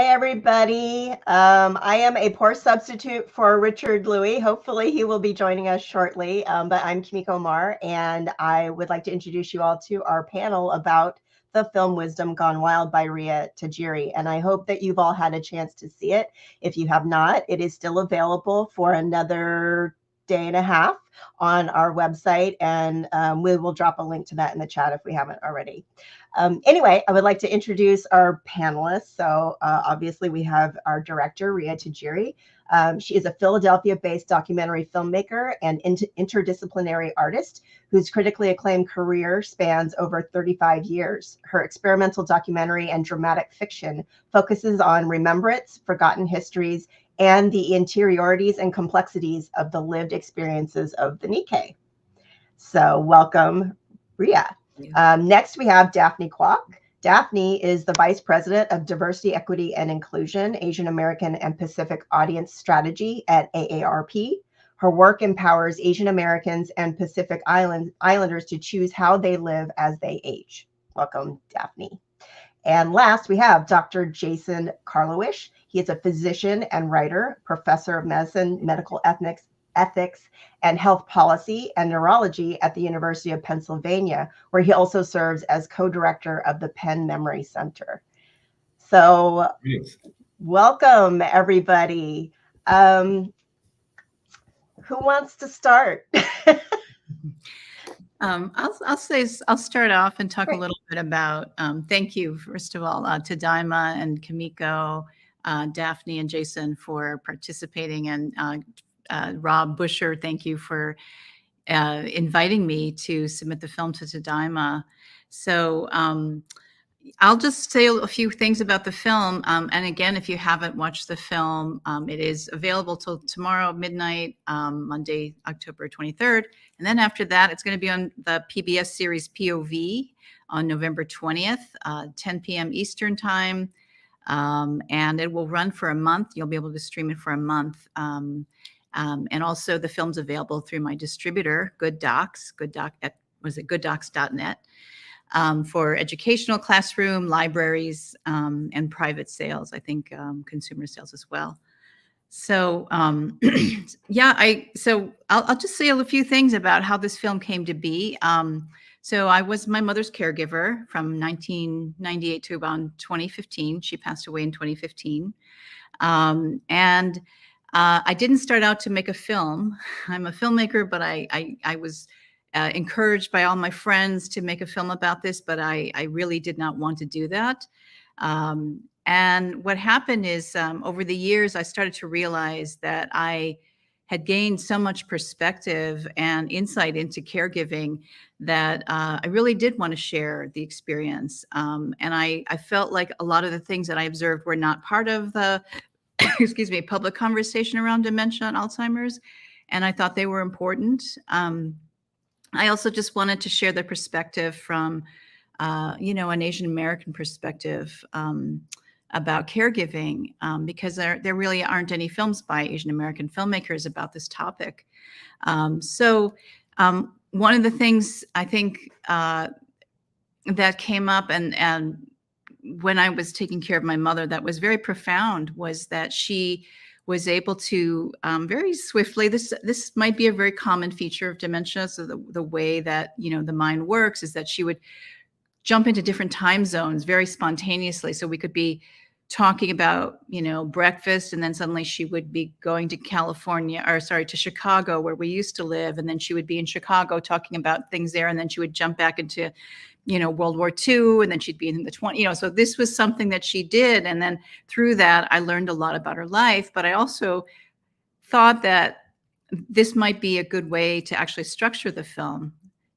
Hi, everybody. I am a poor substitute for Richard Lui. Hopefully he will be joining us shortly, but I'm Kimiko Mar, and I would like to introduce you all to our panel about the film Wisdom Gone Wild by Rea Tajiri. And I hope that you've all had a chance to see it. If you have not, it is still available for another day and a half on our website, and we will drop a link to that in the chat if we haven't already. Anyway, I would like to introduce our panelists. So obviously we have our director, Rea Tajiri. She is a Philadelphia-based documentary filmmaker and interdisciplinary artist whose critically acclaimed career spans over 35 years. Her experimental documentary and dramatic fiction focuses on remembrance, forgotten histories, and the interiorities and complexities of the lived experiences of the Nikkei. So welcome, Rea. Next, we have Daphne Kwok. Daphne is the Vice President of Diversity, Equity, and Inclusion, Asian American and Pacific Audience Strategy at AARP. Her work empowers Asian Americans and Pacific Islanders to choose how they live as they age. Welcome, Daphne. And last, we have Dr. Jason Karlawish. He is a physician and writer, professor of medicine, medical ethics, and health policy and neurology at the University of Pennsylvania, where he also serves as co-director of the Penn Memory Center. So welcome, everybody. Who wants to start? I'll start off and talk a little bit about, thank you, first of all, to Daima and Kimiko, Daphne and Jason for participating, and Rob Busher, thank you for inviting me to submit the film to Daima. So I'll just say a few things about the film. And again, if you haven't watched the film, it is available till tomorrow midnight, Monday, October 23rd. And then after that, it's going to be on the PBS series POV on November 20th, 10 p.m. Eastern time. And it will run for a month. You'll be able to stream it for a month. And also the film's available through my distributor, gooddocs.net, for educational, classroom, libraries, and private sales. I think consumer sales as well. So yeah, I'll just say a few things about how this film came to be. So I was my mother's caregiver from 1998 to about 2015. She passed away in 2015. And I didn't start out to make a film. I'm a filmmaker, but I was encouraged by all my friends to make a film about this, but I really did not want to do that. And what happened is over the years, I started to realize that I had gained so much perspective and insight into caregiving that I really did want to share the experience. And I felt like a lot of the things that I observed were not part of the excuse me, public conversation around dementia and Alzheimer's. And I thought they were important. I also just wanted to share the perspective from, an Asian American perspective about caregiving, because there really aren't any films by Asian American filmmakers about this topic. So one of the things I think that came up and when I was taking care of my mother that was very profound was that she was able to very swiftly, this might be a very common feature of dementia. So the way that, the mind works is that she would jump into different time zones very spontaneously. So we could be talking about, breakfast, and then suddenly she would be going to to Chicago, where we used to live. And then she would be in Chicago talking about things there. And then she would jump back into World War II, and then she'd be in the 20s, so this was something that she did. And then through that, I learned a lot about her life, but I also thought that this might be a good way to actually structure the film.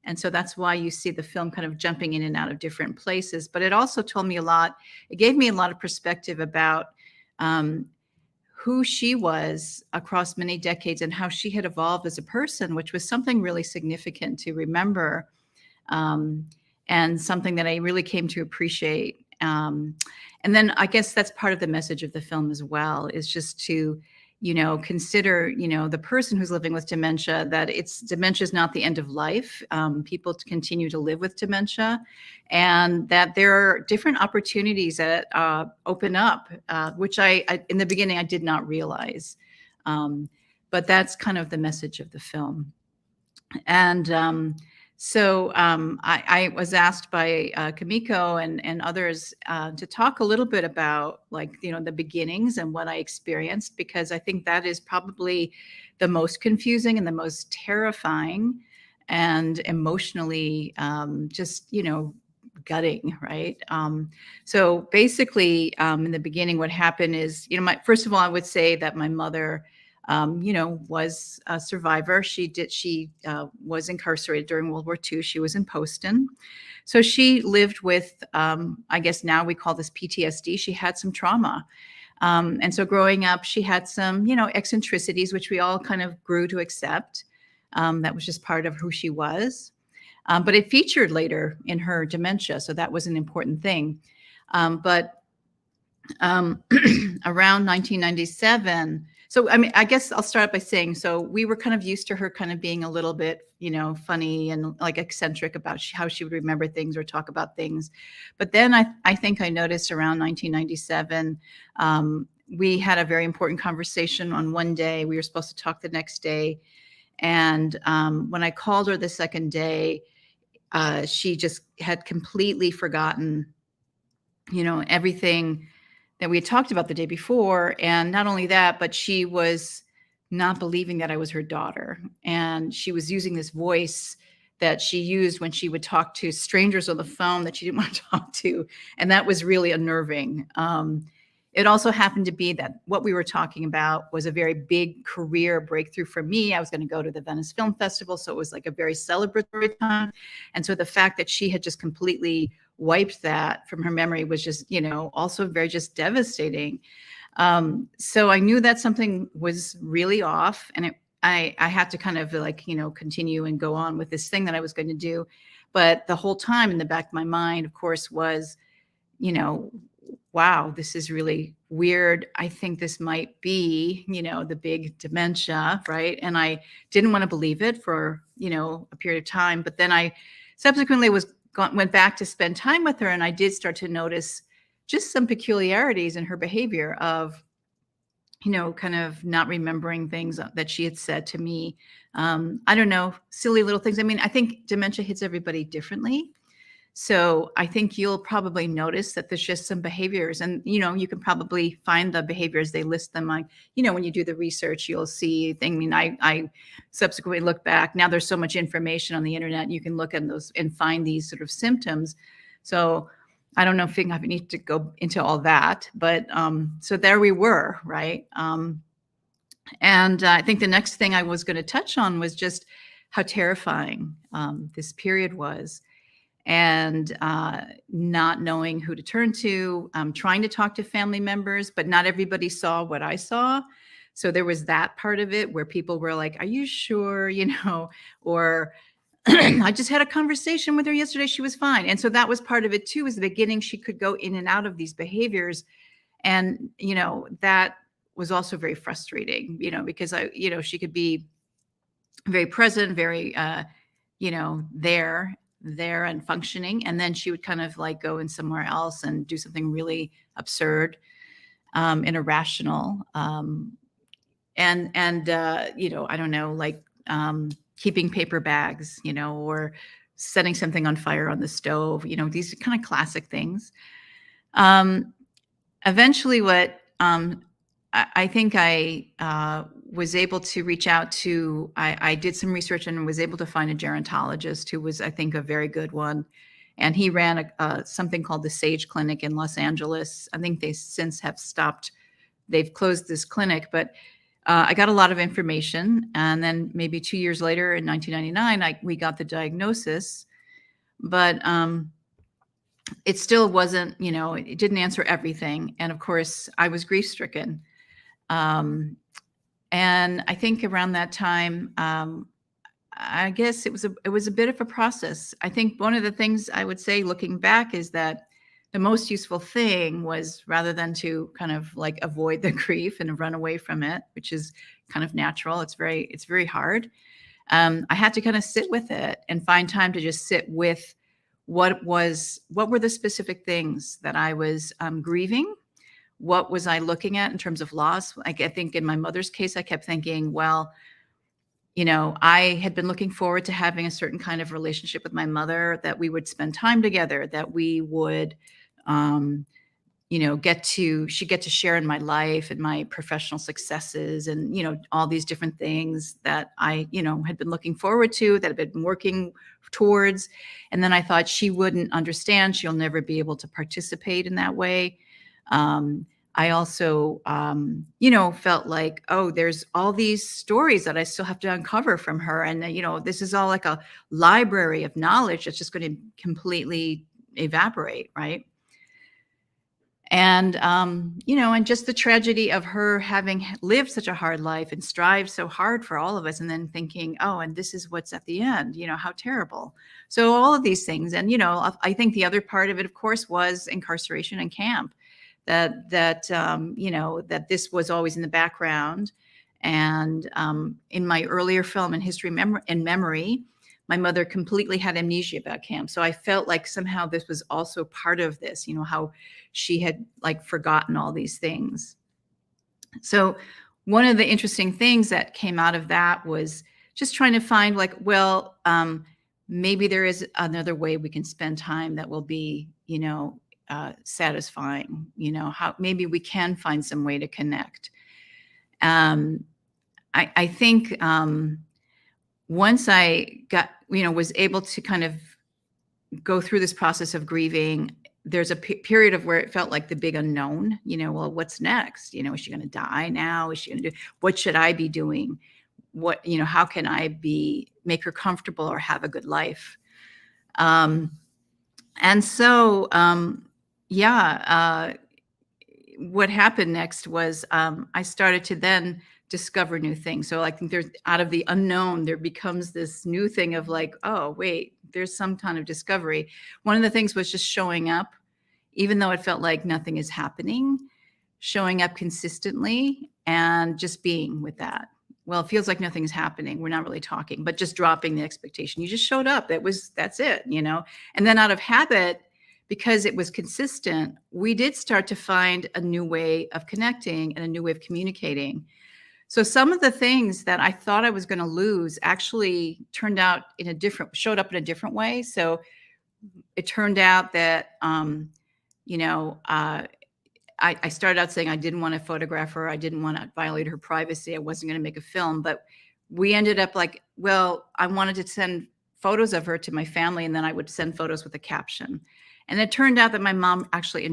And so that's why you see the film kind of jumping in and out of different places. But it also told me a lot. It gave me a lot of perspective about who she was across many decades and how she had evolved as a person, which was something really significant to remember. And something that I really came to appreciate. And then I guess that's part of the message of the film as well, is just to, consider, the person who's living with dementia, that dementia is not the end of life. People continue to live with dementia, and that there are different opportunities that open up, which I, in the beginning, I did not realize. But that's kind of the message of the film. And I was asked by Kimiko and others to talk a little bit about, like, the beginnings and what I experienced, because I think that is probably the most confusing and the most terrifying and emotionally just, gutting, right? So basically, in the beginning, what happened is, first of all, I would say that my mother was a survivor. She was incarcerated during World War II. She was in Poston. So she lived with, I guess now we call this PTSD. She had some trauma. And so growing up, she had some, eccentricities, which we all kind of grew to accept. That was just part of who she was. But it featured later in her dementia. So that was an important thing. But around 1997, so, I guess I'll start by saying, so we were kind of used to her kind of being a little bit, funny and like eccentric about how she would remember things or talk about things. But then I think I noticed around 1997, we had a very important conversation on one day. We were supposed to talk the next day. And when I called her the second day, she just had completely forgotten, everything that we had talked about the day before. And not only that, but she was not believing that I was her daughter. And she was using this voice that she used when she would talk to strangers on the phone that she didn't want to talk to. And that was really unnerving. It also happened to be that what we were talking about was a very big career breakthrough for me. I was going to go to the Venice Film Festival. So it was like a very celebratory time. And so the fact that she had just completely wiped that from her memory was just, also very just devastating. So I knew that something was really off, and I had to kind of continue and go on with this thing that I was going to do. But the whole time in the back of my mind, of course, was, wow, this is really weird. I think this might be, the big dementia, right? And I didn't want to believe it for, a period of time. But then I subsequently went back to spend time with her, and I did start to notice just some peculiarities in her behavior of, kind of not remembering things that she had said to me. I don't know, silly little things. I think dementia hits everybody differently. So I think you'll probably notice that there's just some behaviors, and, you can probably find the behaviors. They list them, like, when you do the research, you'll see things. I subsequently look back. Now there's so much information on the internet. You can look at those and find these sort of symptoms. So I don't know if I need to go into all that, but so there we were, right? And I think the next thing I was going to touch on was just how terrifying this period was. And not knowing who to turn to, trying to talk to family members, but not everybody saw what I saw. So there was that part of it where people were like, are you sure, or I just had a conversation with her yesterday. She was fine. And so that was part of it too, is the beginning. She could go in and out of these behaviors. And, that was also very frustrating, because she could be very present, very, there and functioning, and then she would kind of like go in somewhere else and do something really absurd and irrational, and I don't know, like keeping paper bags, or setting something on fire on the stove, these kind of classic things. Eventually what I think I was able to reach out to, I did some research and was able to find a gerontologist who was, I think, a very good one. And he ran something called the Sage Clinic in Los Angeles. I think they since have stopped. They've closed this clinic, but I got a lot of information. And then maybe 2 years later in 1999, we got the diagnosis. But it still wasn't, it didn't answer everything. And of course, I was grief-stricken. And I think around that time, I guess it was a bit of a process. I think one of the things I would say looking back is that the most useful thing was, rather than to kind of like avoid the grief and run away from it, which is kind of natural, it's very hard. I had to kind of sit with it and find time to just sit with what were the specific things that I was grieving. What was I looking at in terms of loss? I think in my mother's case, I kept thinking, well, I had been looking forward to having a certain kind of relationship with my mother, that we would spend time together, that we would, she'd get to share in my life and my professional successes and, all these different things that I, had been looking forward to, that I've been working towards. And then I thought, she wouldn't understand. She'll never be able to participate in that way. I also, felt like, oh, there's all these stories that I still have to uncover from her. And, this is all like a library of knowledge that's just going to completely evaporate, right? And, and just the tragedy of her having lived such a hard life and strived so hard for all of us, and then thinking, oh, and this is what's at the end, how terrible. So all of these things. And, I think the other part of it, of course, was incarceration and camp. That this was always in the background. And in my earlier film, in History and Memory, my mother completely had amnesia about camp. So I felt like somehow this was also part of this, how she had like forgotten all these things. So one of the interesting things that came out of that was just trying to find like, well, maybe there is another way we can spend time that will be, satisfying, how maybe we can find some way to connect. I think once I got, was able to kind of go through this process of grieving, there's a period of where it felt like the big unknown, well, what's next? Is she going to die now? Is she going to do, what should I be doing? What, how can I make her comfortable or have a good life? And so, what happened next was I started to then discover new things. So I think there's, out of the unknown, there becomes this new thing of like, oh, wait, there's some kind of discovery. One of the things was just showing up, even though it felt like nothing is happening, showing up consistently and just being with that. Well, it feels like nothing's happening. We're not really talking, but just dropping the expectation. You just showed up. That's it, And then out of habit, because it was consistent, we did start to find a new way of connecting and a new way of communicating. So some of the things that I thought I was going to lose actually showed up in a different way. So it turned out that, I started out saying I didn't want to photograph her. I didn't want to violate her privacy. I wasn't going to make a film, but we ended up like, well, I wanted to send photos of her to my family, and then I would send photos with a caption. And it turned out that my mom actually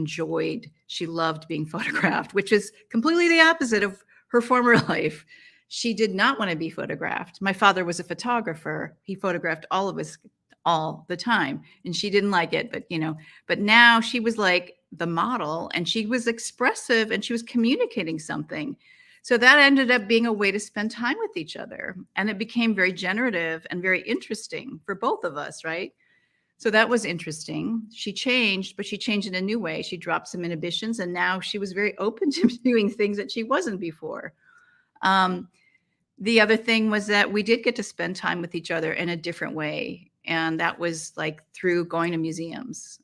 she loved being photographed, which is completely the opposite of her former life. She did not want to be photographed. My father was a photographer. He photographed all of us all the time, and she didn't like it, but now she was like the model, and she was expressive, and she was communicating something. So that ended up being a way to spend time with each other. And it became very generative and very interesting for both of us, right? So that was interesting. She changed, but she changed in a new way. She dropped some inhibitions, and now she was very open to doing things that she wasn't before. The other thing was that we did get to spend time with each other in a different way. And that was like through going to museums.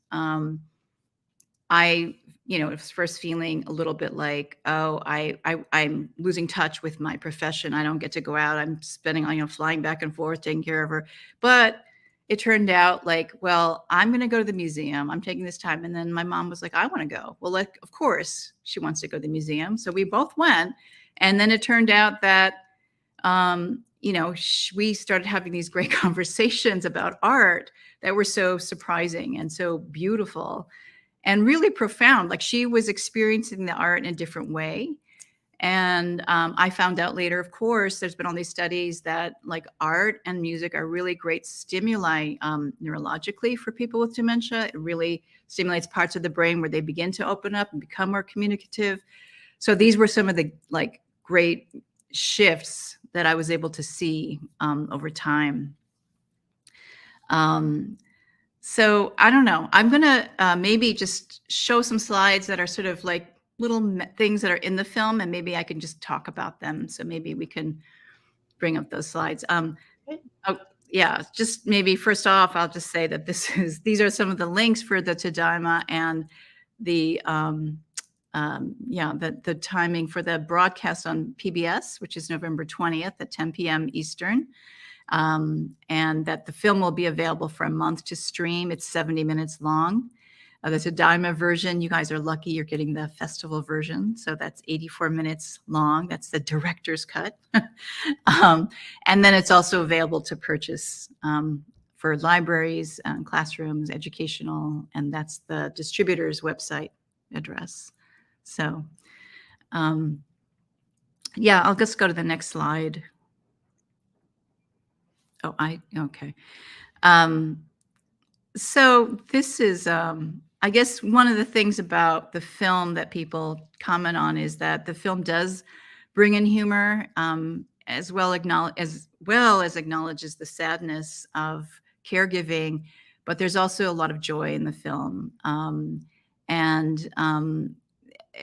I was first feeling a little bit like, oh, I'm losing touch with my profession. I don't get to go out. I'm spending, flying back and forth, taking care of her. But it turned out like, well, I'm going to go to the museum. I'm taking this time. And then my mom was like, I want to go. Well, of course she wants to go to the museum. So we both went. And then it turned out that, we started having these great conversations about art that were so surprising and so beautiful and really profound. Like, she was experiencing the art in a different way. And I found out later, of course, there's been all these studies that like art and music are really great stimuli neurologically for people with dementia. It really stimulates parts of the brain where they begin to open up and become more communicative. So these were some of the like great shifts that I was able to see over time. So I don't know. I'm going to maybe just show some slides that are sort of like little things that are in the film, and maybe I can just talk about them. So maybe we can bring up those slides. Oh, yeah, just maybe first off, I'll just say that these are some of the links for the Tadaima and the the timing for the broadcast on PBS, which is November 20th at 10 p.m. Eastern. And that the film will be available for a month to stream. It's 70 minutes long. There's a Tadaima version. You guys are lucky you're getting the festival version. So that's 84 minutes long. That's the director's cut. And then it's also available to purchase for libraries and classrooms, educational, and that's the distributor's website address. So yeah, I'll just go to the next slide. Oh, okay. So this is, I guess one of the things about the film that people comment on is that the film does bring in humor, as well as acknowledges the sadness of caregiving, but there's also a lot of joy in the film.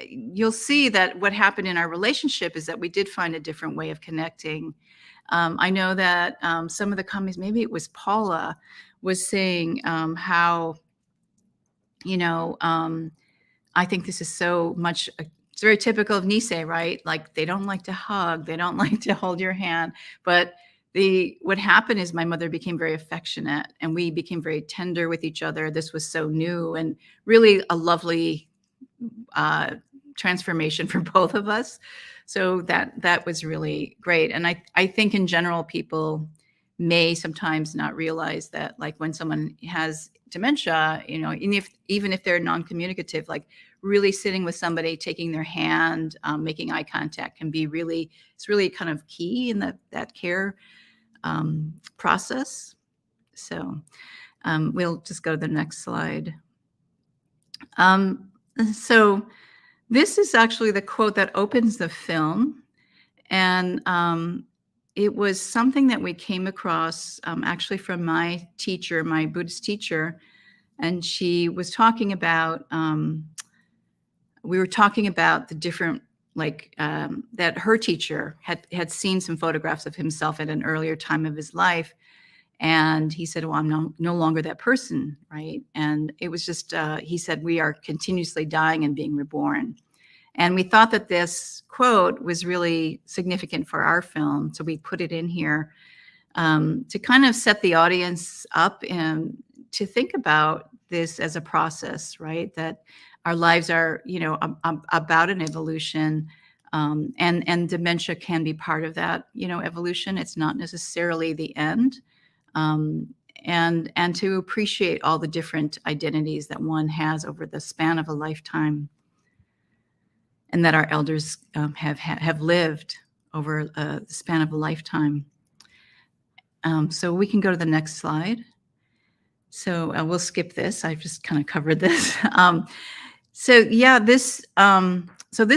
You'll see that what happened in our relationship is that we did find a different way of connecting. I know that some of the comments, maybe it was Paula, was saying how, I think this is so much, it's very typical of Nisei, right? Like they don't like to hug, they don't like to hold your hand. But what happened is my mother became very affectionate and we became very tender with each other. This was so new and really a lovely transformation for both of us. So that was really great. And I think in general, people may sometimes not realize that, like when someone has dementia, even if they're non-communicative, like really sitting with somebody, taking their hand, making eye contact can be it's really kind of key in that care process. So we'll just go to the next slide. So this is actually the quote that opens the film. And it was something that we came across actually from my teacher, my Buddhist teacher. And she was talking about, we were talking about the different, that her teacher had seen some photographs of himself at an earlier time of his life. And he said, well, I'm no longer that person, right? And it was just, he said, we are continuously dying and being reborn. And we thought that this quote was really significant for our film. So we put it in here to kind of set the audience up and to think about this as a process, right? That our lives are, about an evolution. And dementia can be part of that, evolution. It's not necessarily the end. And to appreciate all the different identities that one has over the span of a lifetime, and that our elders have lived over the span of a lifetime. So we can go to the next slide. So we'll skip this. I've just kind of covered this. So this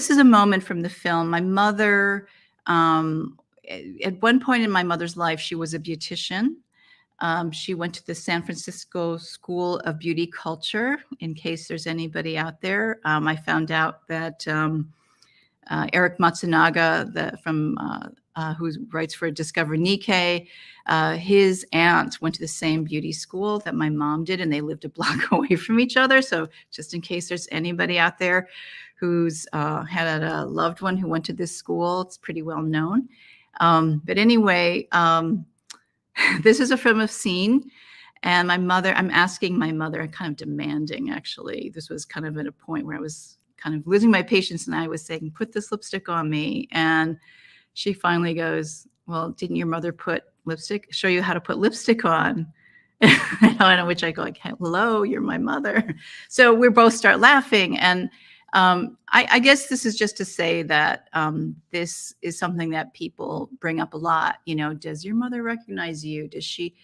is a moment from the film. My mother, at one point in my mother's life, she was a beautician. She went to the San Francisco School of Beauty Culture, in case there's anybody out there. I found out that Eric Matsunaga, who writes for Discover Nikkei, his aunt went to the same beauty school that my mom did, and they lived a block away from each other. So just in case there's anybody out there who's had a loved one who went to this school, it's pretty well known. But anyway, this is a film of scene, and my mother, I'm asking my mother, kind of demanding, actually. This was kind of at a point where I was kind of losing my patience, and I was saying, put this lipstick on me. And she finally goes, well, didn't your mother show you how to put lipstick on? And which I go like, hello, you're my mother. So we both start laughing. And I guess this is just to say that this is something that people bring up a lot. Does your mother recognize you? Does she?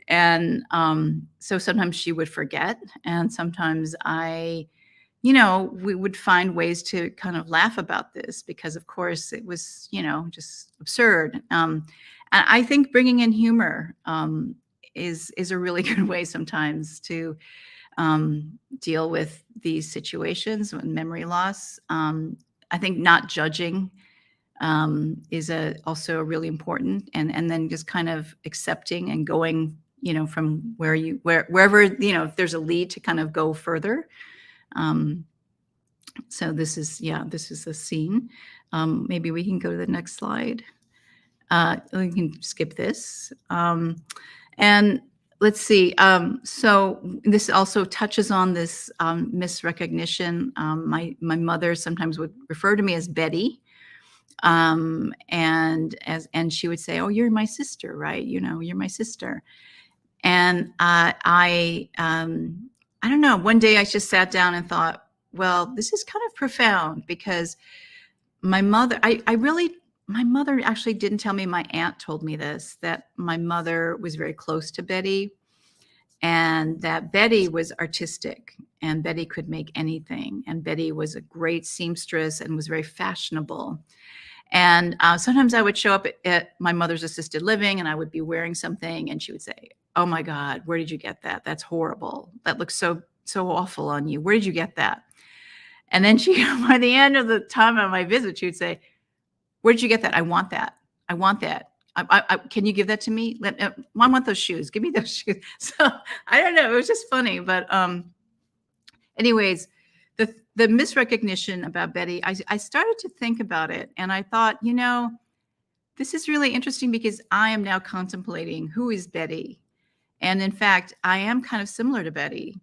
And so sometimes she would forget. And sometimes we would find ways to kind of laugh about this because, of course, it was, just absurd. And I think bringing in humor is a really good way sometimes to deal with these situations with memory loss. I think not judging is also really important, and then just kind of accepting and going, from wherever, if there's a lead to kind of go further. So this is the scene. Maybe we can go to the next slide. We can skip this. And let's see. So this also touches on this misrecognition. My mother sometimes would refer to me as Betty. And she would say, "Oh, you're my sister, right? You're my sister." And I don't know. One day I just sat down and thought, well, this is kind of profound, because my mother, my mother actually didn't tell me. My aunt told me this, that my mother was very close to Betty, and that Betty was artistic, and Betty could make anything. And Betty was a great seamstress and was very fashionable. And sometimes I would show up at my mother's assisted living, and I would be wearing something, and she would say, "Oh my God, where did you get that? That's horrible. That looks so awful on you. Where did you get that?" And then she, by the end of the time of my visit, she would say, "Where did you get that? I want that. I want that. Can you give that to me? I want those shoes. Give me those shoes." So I don't know. It was just funny. But anyways, the misrecognition about Betty, I started to think about it. And I thought, this is really interesting, because I am now contemplating, who is Betty? And in fact, I am kind of similar to Betty.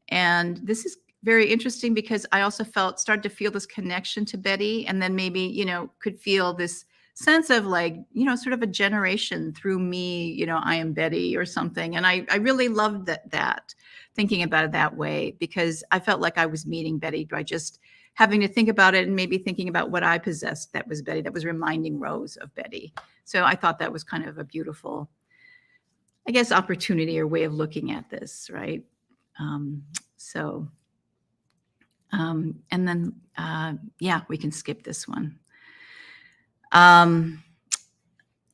And this is very interesting, because I also started to feel this connection to Betty, and then maybe, could feel this sense of like, sort of a generation through me, I am Betty or something. And I really loved that, thinking about it that way, because I felt like I was meeting Betty by just having to think about it, and maybe thinking about what I possessed that was Betty, that was reminding Rose of Betty. So I thought that was kind of a beautiful, I guess, opportunity or way of looking at this, right? And then, we can skip this one.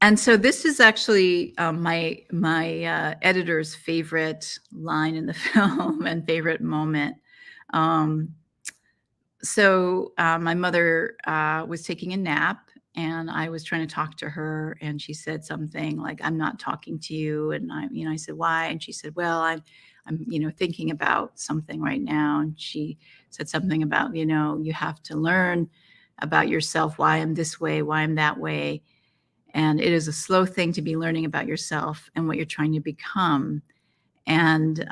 And so this is actually my editor's favorite line in the film and favorite moment. So my mother was taking a nap, and I was trying to talk to her, and she said something like, "I'm not talking to you." And I said, "Why?" And she said, "Well, I'm thinking about something right now." And she said something about, you have to learn about yourself, why I'm this way, why I'm that way. And it is a slow thing to be learning about yourself and what you're trying to become. And,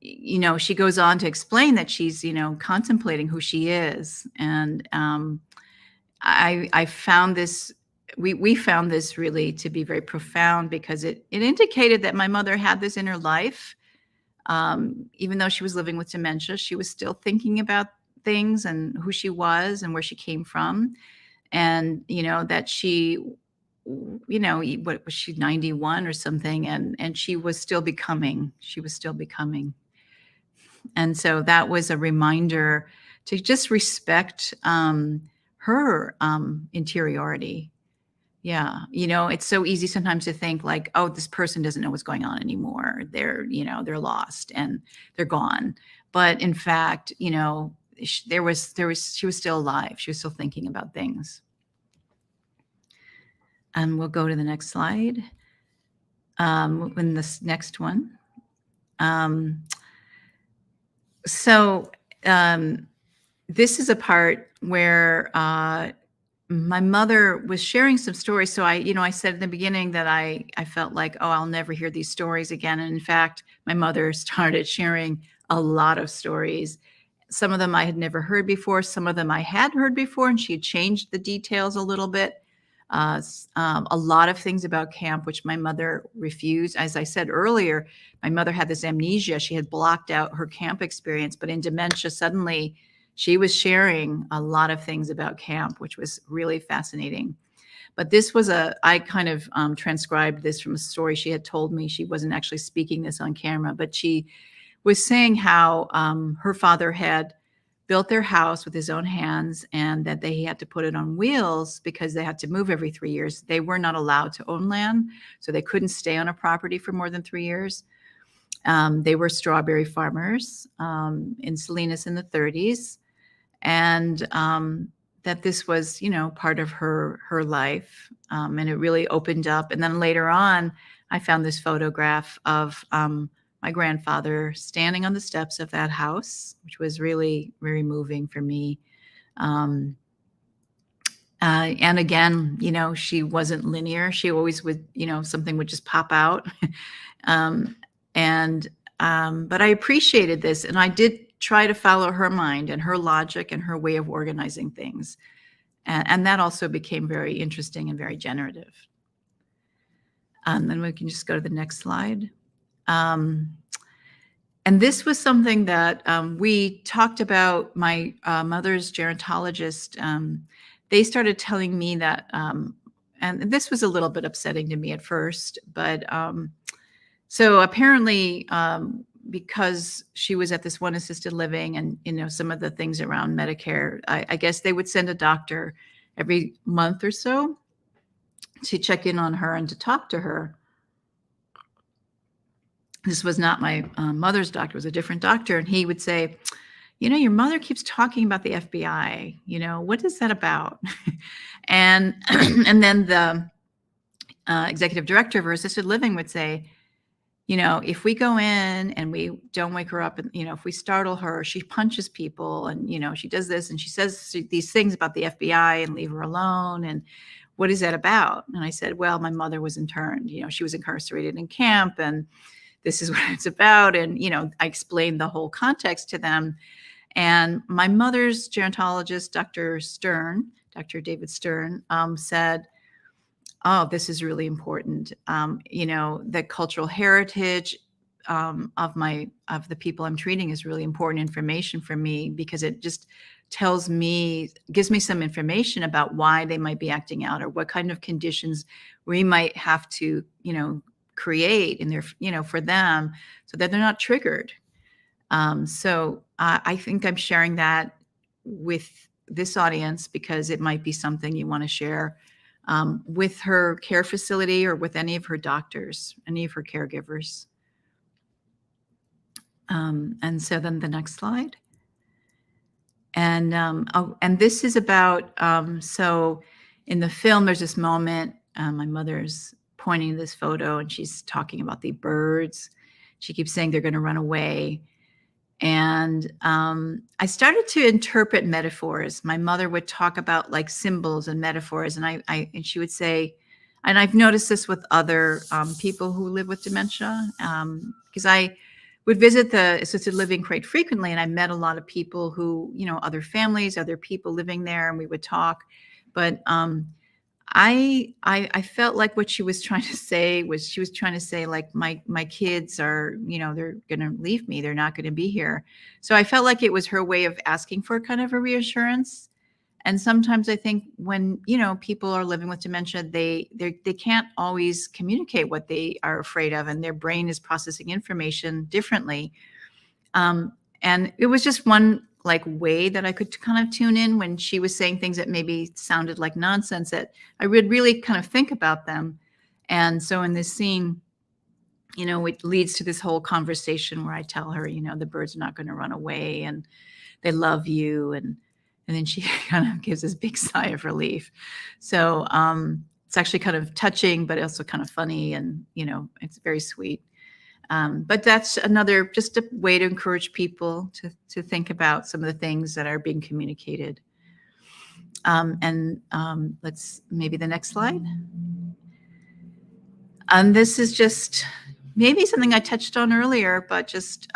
she goes on to explain that she's, contemplating who she is. And I found this, we found this really to be very profound, because it indicated that my mother had this in her life. Even though she was living with dementia, she was still thinking about things and who she was and where she came from. And, that she, what was she, 91 or something? And she was still becoming. And so that was a reminder to just respect her interiority. Yeah. It's so easy sometimes to think like, oh, this person doesn't know what's going on anymore. They're lost and they're gone. But in fact, she was still alive. She was still thinking about things. And we'll go to the next slide. In this next one. This is a part where my mother was sharing some stories. So I said in the beginning that I felt like, oh, I'll never hear these stories again. And in fact, my mother started sharing a lot of stories. Some of them I had never heard before. Some of them I had heard before, and she had changed the details a little bit. A lot of things about camp, which my mother refused. As I said earlier, my mother had this amnesia. She had blocked out her camp experience, but in dementia, suddenly she was sharing a lot of things about camp, which was really fascinating. But this was I kind of transcribed this from a story she had told me. She wasn't actually speaking this on camera, but she was saying how her father had built their house with his own hands, and that they had to put it on wheels because they had to move every 3 years. They were not allowed to own land, so they couldn't stay on a property for more than 3 years. They were strawberry farmers in Salinas in the 30s, and that this was, part of her life, and it really opened up. And then later on, I found this photograph of my grandfather standing on the steps of that house, which was really, very moving for me. And again, she wasn't linear. She always would, something would just pop out. But I appreciated this, and I did try to follow her mind and her logic and her way of organizing things. And that also became very interesting and very generative. Then we can just go to the next slide. And this was something that we talked about. My mother's gerontologist, they started telling me that, and this was a little bit upsetting to me at first, but so apparently, because she was at this one assisted living and, some of the things around Medicare, I guess they would send a doctor every month or so to check in on her and to talk to her. This was not my mother's doctor, it was a different doctor. And he would say, your mother keeps talking about the FBI, what is that about? and then the executive director of her assisted living would say, if we go in and we don't wake her up and, if we startle her, she punches people and, she does this and she says these things about the FBI and leave her alone. And what is that about? And I said, well, my mother was interned, she was incarcerated in camp and this is what it's about. And, I explained the whole context to them. And my mother's gerontologist, Dr. David Stern, said, oh, this is really important. The cultural heritage of the people I'm treating is really important information for me, because it just gives me some information about why they might be acting out or what kind of conditions we might have to, create in their, for them so that they're not triggered. So I think I'm sharing that with this audience because it might be something you want to share with her care facility or with any of her doctors, any of her caregivers. And so then the next slide. And and this is about, so in the film, there's this moment, my mother's pointing to this photo and she's talking about the birds. She keeps saying they're going to run away. And I started to interpret metaphors. My mother would talk about like symbols and metaphors, and and she would say, and I've noticed this with other people who live with dementia, because I would visit the assisted living quite frequently, and I met a lot of people who, other families, other people living there, and we would talk. But I felt like what she was trying to say was, she was trying to say like, my kids are, they're going to leave me. They're not going to be here. So I felt like it was her way of asking for kind of a reassurance. And sometimes I think when, people are living with dementia, they can't always communicate what they are afraid of, and their brain is processing information differently. And it was just one like way that I could kind of tune in when she was saying things that maybe sounded like nonsense, that I would really kind of think about them. And so in this scene, it leads to this whole conversation where I tell her, the birds are not going to run away and they love you. And then she kind of gives this big sigh of relief. So it's actually kind of touching, but also kind of funny. And, it's very sweet. But that's another, just a way to encourage people to think about some of the things that are being communicated. Let's maybe the next slide. This is just maybe something I touched on earlier, but just,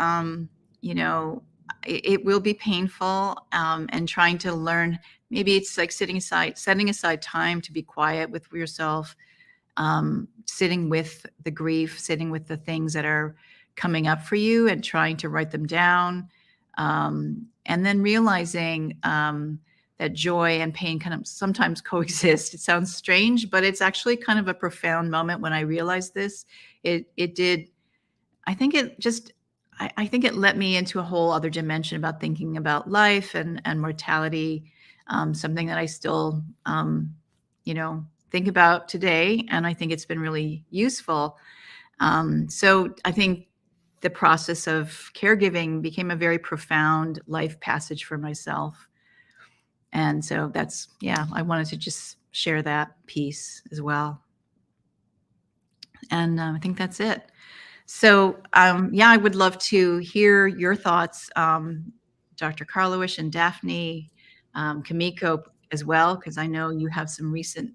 it will be painful, and trying to learn, maybe it's like setting aside time to be quiet with yourself, sitting with the grief, sitting with the things that are coming up for you and trying to write them down. And then realizing that joy and pain kind of sometimes coexist. It sounds strange, but it's actually kind of a profound moment when I realized this. I think it just I think it let me into a whole other dimension about thinking about life and mortality, something that I still, think about today. And I think it's been really useful. So I think the process of caregiving became a very profound life passage for myself. And so I wanted to just share that piece as well. And I think that's it. So, I would love to hear your thoughts, Dr. Karlawish and Daphne, Kimiko as well, because I know you have some recent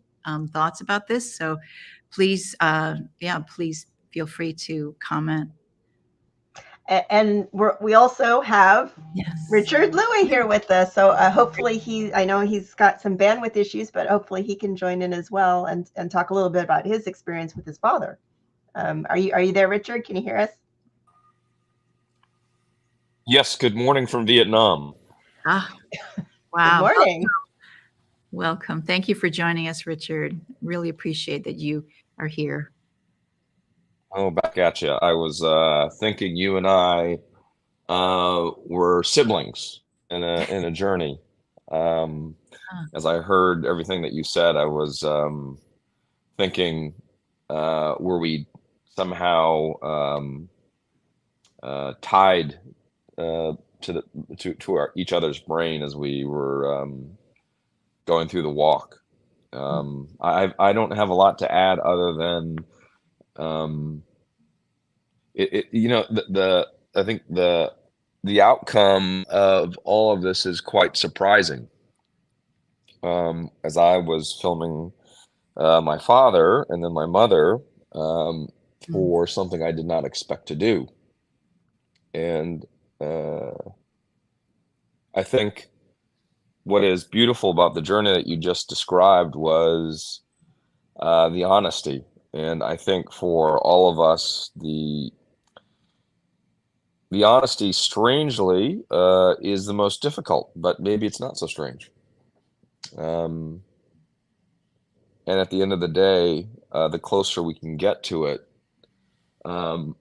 thoughts about this. So please, please feel free to comment. And we also have Yes. Richard Lui here with us. So hopefully I know he's got some bandwidth issues, but hopefully he can join in as well and talk a little bit about his experience with his father. Are you there, Richard? Can you hear us? Yes. Good morning from Vietnam. Wow. Good morning. Welcome. Thank you for joining us, Richard. Really appreciate that you are here. Oh, back at you. I was thinking you and I were siblings in a journey. As I heard everything that you said, I was thinking, were we somehow tied to each other's brain as we were going through the walk? I don't have a lot to add other than I think the outcome of all of this is quite surprising. As I was filming my father and then my mother for something I did not expect to do, and I think what is beautiful about the journey that you just described was the honesty. And I think for all of us, the honesty, strangely, is the most difficult, but maybe it's not so strange. And at the end of the day, the closer we can get to it, and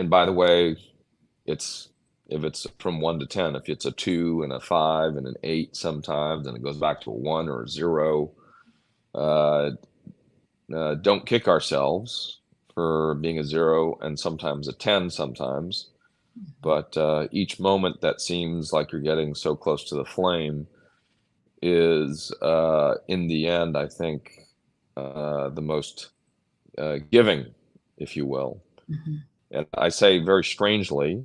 by the way, if it's from 1 to 10, if it's a 2 and a 5 and an 8 sometimes, and it goes back to a 1 or a 0, don't kick ourselves for being a 0 and sometimes a 10 sometimes. But each moment that seems like you're getting so close to the flame is, in the end, I think, the most giving, if you will. And I say very strangely,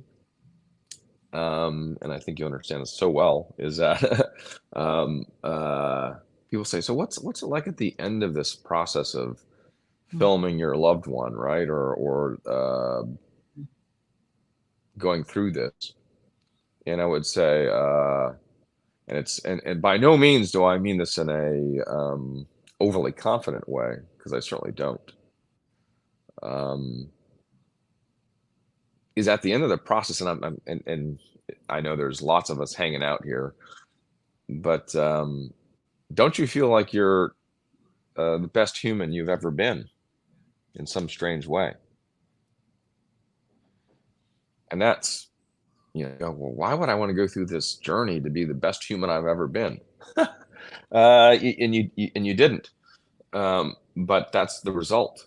and I think you understand this so well, is that people say, so what's it like at the end of this process of filming your loved one, right? Or going through this? And I would say, and by no means do I mean this in a overly confident way, because I certainly don't. Is at the end of the process, and I know there's lots of us hanging out here, but don't you feel like you're the best human you've ever been in some strange way? And that's, well, why would I want to go through this journey to be the best human I've ever been? And you didn't, but that's the result.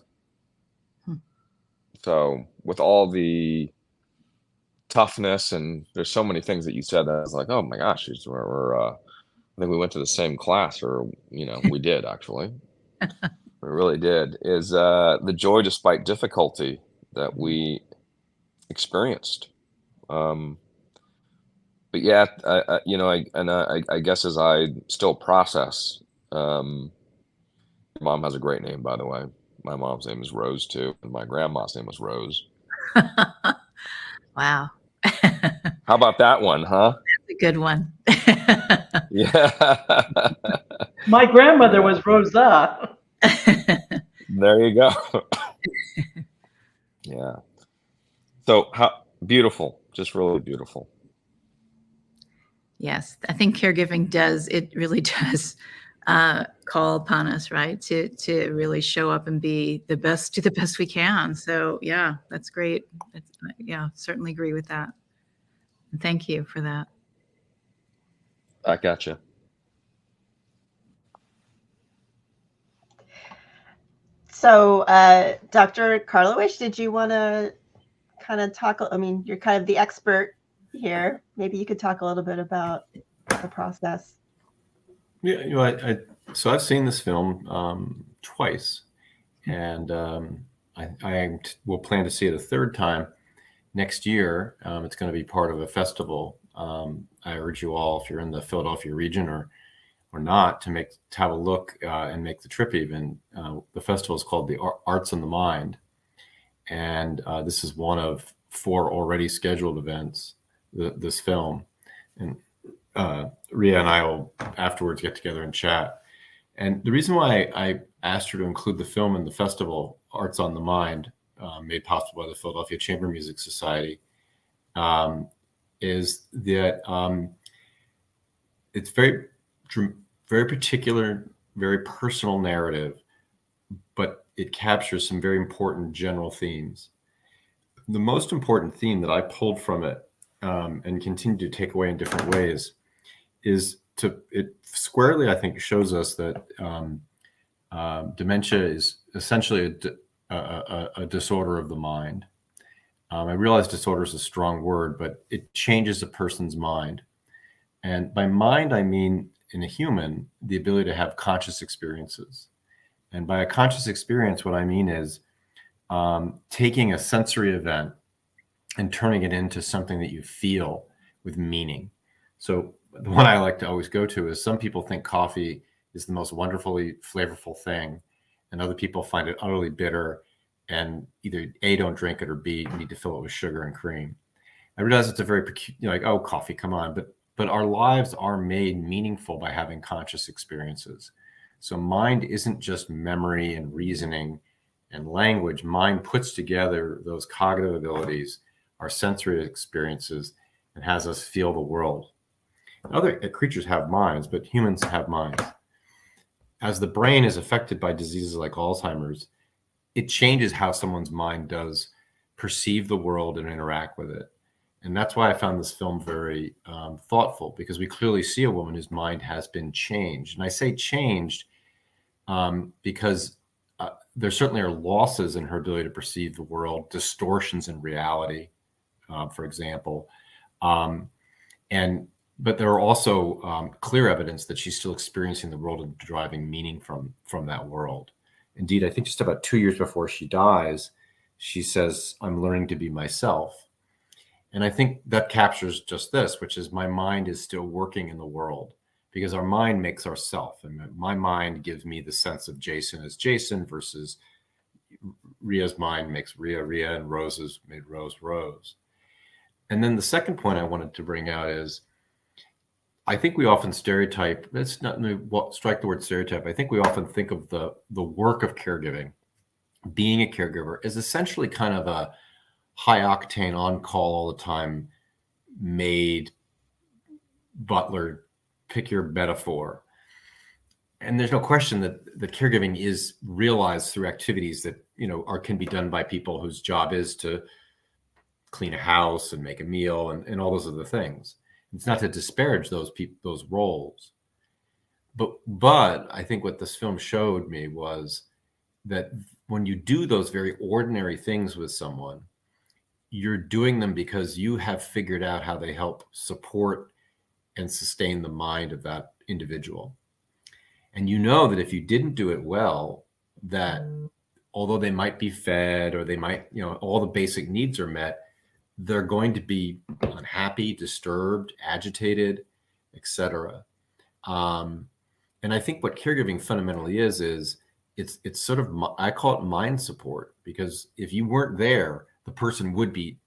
So with all the toughness, and there's so many things that you said that I was like, oh my gosh, I think we went to the same class, or we did actually. We really did. Is the joy despite difficulty that we experienced. But yeah, I guess as I still process, mom has a great name, by the way. My mom's name is Rose too, and my grandma's name was Rose. Wow. How about that one, huh? That's a good one. Yeah. My grandmother was Rosa. There you go. Yeah. So beautiful, just really beautiful. Yes, I think caregiving really does call upon us, right? To really show up and be do the best we can. So yeah, that's great. Certainly agree with that. Thank you for that. I gotcha. So, Dr. Karlawish, did you want to kind of talk? I mean, you're kind of the expert here. Maybe you could talk a little bit about the process. Yeah, you know, so I've seen this film twice, and I will plan to see it a third time next year. It's going to be part of a festival. I urge you all, if you're in the Philadelphia region or not, to have a look and make the trip even. The festival is called the Arts and the Mind. And this is one of 4 already scheduled events, this film. And Rea and I will afterwards get together and chat. And the reason why I asked her to include the film in the festival, Arts on the Mind, made possible by the Philadelphia Chamber Music Society, is that it's very particular, very personal narrative, but it captures some very important general themes. The most important theme that I pulled from it and continue to take away in different ways is it squarely, I think, shows us that dementia is essentially a disorder of the mind. I realize disorder is a strong word, but it changes a person's mind. And by mind, I mean, in a human, the ability to have conscious experiences. And by a conscious experience, what I mean is taking a sensory event and turning it into something that you feel with meaning. So the one I like to always go to is, some people think coffee is the most wonderfully flavorful thing, and other people find it utterly bitter and either A, don't drink it, or B, need to fill it with sugar and cream. I realize it's a very like, oh, coffee, come on. But our lives are made meaningful by having conscious experiences. So mind isn't just memory and reasoning and language. Mind puts together those cognitive abilities, our sensory experiences, and has us feel the world. Other creatures have minds, but humans have minds. As the brain is affected by diseases like Alzheimer's, it changes how someone's mind does perceive the world and interact with it. And that's why I found this film very thoughtful, because we clearly see a woman whose mind has been changed. And I say changed because there certainly are losses in her ability to perceive the world, distortions in reality, for example. But there are also clear evidence that she's still experiencing the world and deriving meaning from that world. Indeed, I think just about 2 years before she dies, she says, "I'm learning to be myself." And I think that captures just this, which is, my mind is still working in the world, because our mind makes ourself. And my mind gives me the sense of Jason as Jason, versus Rea's mind makes Rea, and Rose's made Rose. And then the second point I wanted to bring out is, I think we often stereotype, let's not strike the word stereotype. I think we often think of the work of caregiving, being a caregiver, as essentially kind of a high octane, on call all the time, maid, butler, pick your metaphor. And there's no question that caregiving is realized through activities that, can be done by people whose job is to clean a house and make a meal and all those other things. It's not to disparage those roles, but I think what this film showed me was that when you do those very ordinary things with someone, you're doing them because you have figured out how they help support and sustain the mind of that individual. And you know that if you didn't do it well, that although they might be fed, or they might, all the basic needs are met, they're going to be unhappy, disturbed, agitated, etc. And I think what caregiving fundamentally is it's sort of, I call it mind support, because if you weren't there, the person would be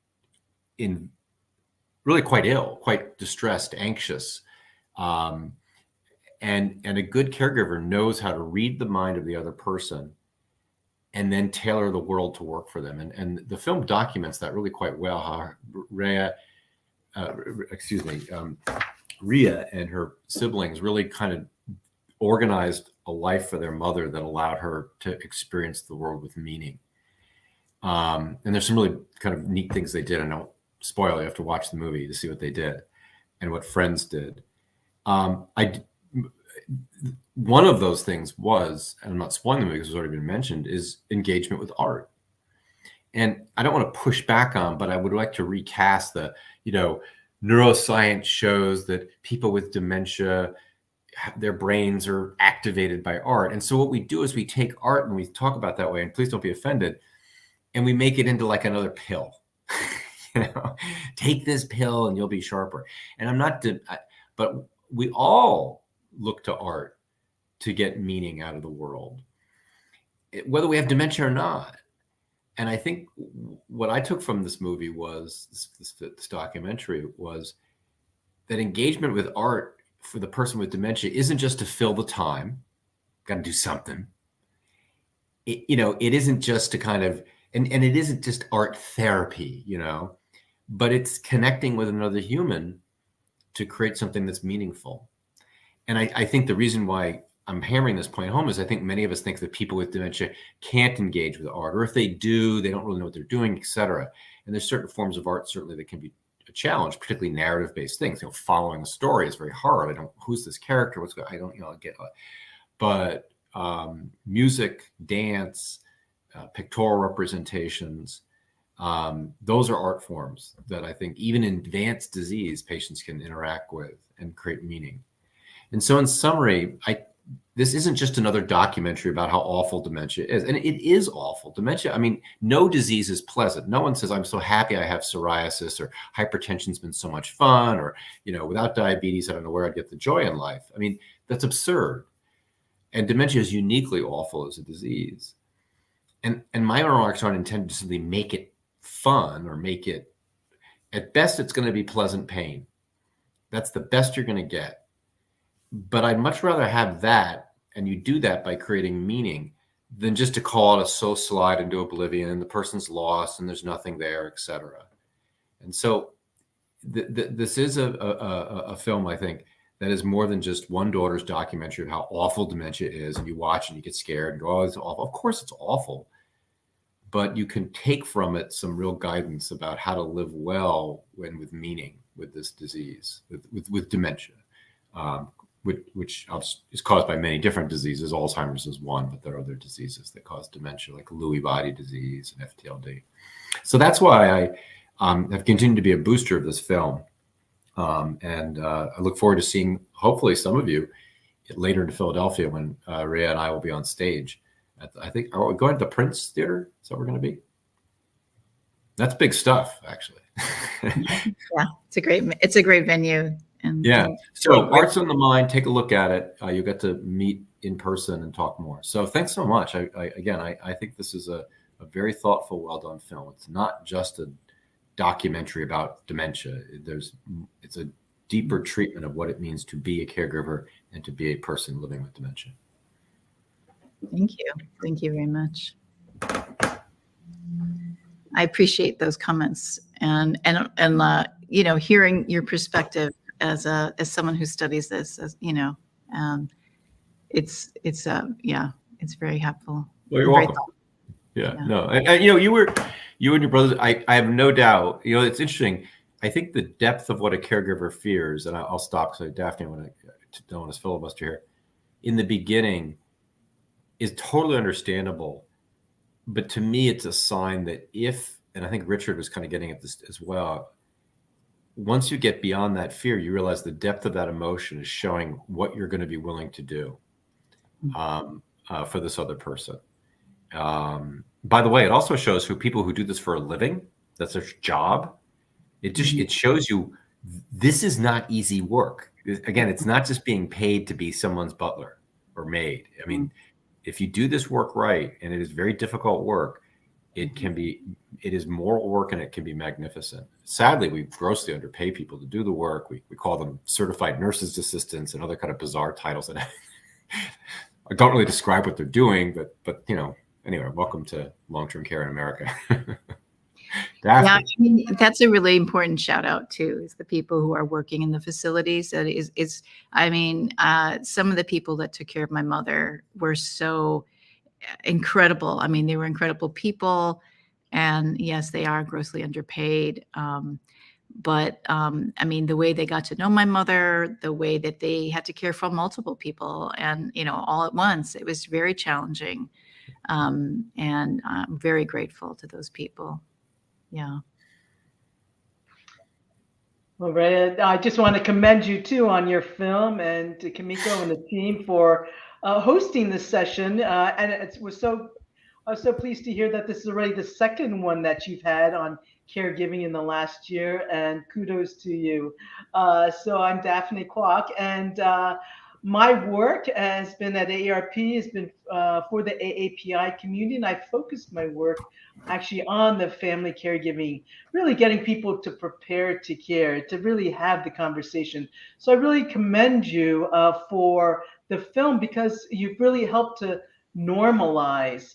really quite ill, quite distressed, anxious. And a good caregiver knows how to read the mind of the other person and then tailor the world to work for them. And the film documents that really quite well, how Rea and her siblings really kind of organized a life for their mother that allowed her to experience the world with meaning. And there's some really kind of neat things they did. I don't spoil, you have to watch the movie to see what they did and what Friends did. One of those things was, and I'm not spoiling the movie because it's already been mentioned, is engagement with art. And I don't want to push back on, but I would like to recast the, neuroscience shows that people with dementia, their brains are activated by art. And so what we do is we take art and we talk about that way, and please don't be offended, and we make it into like another pill. Take this pill and you'll be sharper. And I'm not, but we all look to art to get meaning out of the world, whether we have dementia or not. And I think what I took from this movie was, this documentary, was that engagement with art for the person with dementia isn't just to fill the time, got to do something. It isn't just to kind of, and it isn't just art therapy, but it's connecting with another human to create something that's meaningful. And I think the reason why I'm hammering this point home is I think many of us think that people with dementia can't engage with art, or if they do, they don't really know what they're doing, et cetera. And there's certain forms of art, certainly, that can be a challenge, particularly narrative-based things. Following a story is very hard. Who's this character? But music, dance, pictorial representations, those are art forms that I think even in advanced disease, patients can interact with and create meaning. And so in summary, this isn't just another documentary about how awful dementia is. And it is awful. Dementia, no disease is pleasant. No one says, I'm so happy I have psoriasis, or hypertension's been so much fun, or, without diabetes, I don't know where I'd get the joy in life. That's absurd. And dementia is uniquely awful as a disease. And my remarks aren't intended to simply make it fun or make it, at best, it's going to be pleasant pain. That's the best you're going to get. But I'd much rather have that, and you do that by creating meaning, than just to call it a so slide into oblivion and the person's lost and there's nothing there, et cetera. And so this is a film, I think, that is more than just one daughter's documentary of how awful dementia is, and you watch and you get scared and go, oh, it's awful. Of course it's awful, but you can take from it some real guidance about how to live well with meaning with this disease, with dementia. Which is caused by many different diseases. Alzheimer's is one, but there are other diseases that cause dementia, like Lewy body disease and FTLD. So that's why I have continued to be a booster of this film. And I look forward to seeing, hopefully, some of you later in Philadelphia when Rea and I will be on stage. I think, are we going to the Prince Theater? Is that where we're going to be? That's big stuff, actually. Yeah, it's a great venue. And yeah. So Arts on the Mind, take a look at it. You'll get to meet in person and talk more. So thanks so much. I think this is a very thoughtful, well done film. It's not just a documentary about dementia. It's a deeper treatment of what it means to be a caregiver and to be a person living with dementia. Thank you. Thank you very much. I appreciate those comments and hearing your perspective as someone who studies this, it's very helpful. Well, you're welcome. Yeah, no, and you and your brothers, I have no doubt. It's interesting. I think the depth of what a caregiver fears, and I'll stop because Daphne, don't want to filibuster here. In the beginning, is totally understandable, but to me, it's a sign that and I think Richard was kind of getting at this as well. Once you get beyond that fear, you realize the depth of that emotion is showing what you're going to be willing to do for this other person. By the way, it also shows people who do this for a living, that's their job. It shows you this is not easy work. Again, it's not just being paid to be someone's butler or maid. If you do this work right, and it is very difficult work, it is moral work, and it can be magnificent. Sadly, we grossly underpay people to do the work. We call them certified nurses assistants and other kind of bizarre titles that I don't really describe what they're doing, but anyway, welcome to long-term care in America. Yeah, that's a really important shout out too, is the people who are working in the facilities. That some of the people that took care of my mother were so incredible. They were incredible people. And yes, they are grossly underpaid. But I mean, the way they got to know my mother, the way that they had to care for multiple people and, all at once, it was very challenging. And I'm very grateful to those people. Yeah. Well, Rea, I just want to commend you too on your film, and to Kimiko and the team for hosting this session. And I was so pleased to hear that this is already the second one that you've had on caregiving in the last year, and kudos to you. So I'm Daphne Kwok, and my work has been at AARP, has been for the AAPI community, and I focused my work actually on the family caregiving, really getting people to prepare to care, to really have the conversation. So I really commend you for the film, because you've really helped to normalize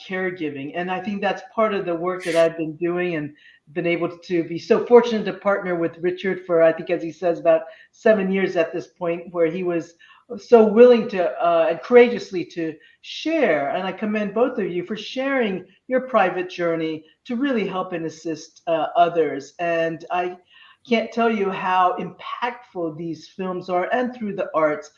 caregiving. And I think that's part of the work that I've been doing, and been able to be so fortunate to partner with Richard for, I think, as he says, about 7 years at this point, where he was so willing to and courageously to share. And I commend both of you for sharing your private journey to really help and assist others. And I can't tell you how impactful these films are, and through the arts.